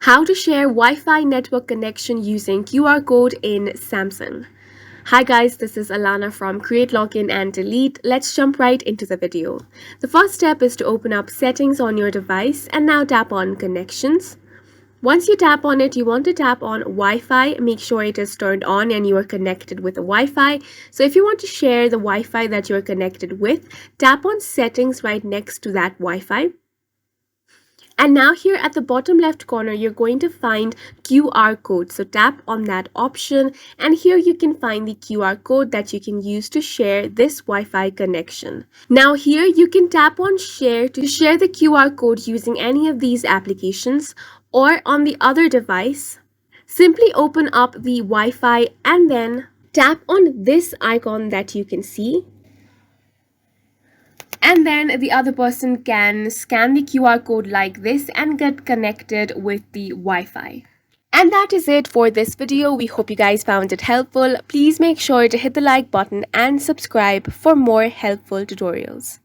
How to share Wi-Fi network connection using QR code in Samsung. Hi guys, this is Alana from Create Login and Delete. Let's jump right into the video. The first step is to open up settings on your device and now tap on connections. Once you tap on it, you want to tap on Wi-Fi. Make sure it is turned on and you are connected with the Wi-Fi. So if you want to share the Wi-Fi that you're connected with, tap on settings right next to that Wi-Fi. And now here at the bottom left corner, you're going to find QR code. So tap on that option and here you can find the QR code that you can use to share this Wi-Fi connection. Now here you can tap on share to share the QR code using any of these applications, or on the other device, simply open up the Wi-Fi and then tap on this icon that you can see. And then the other person can scan the QR code like this and get connected with the Wi-Fi. And that is it for this video. We hope you guys found it helpful. Please make sure to hit the like button and subscribe for more helpful tutorials.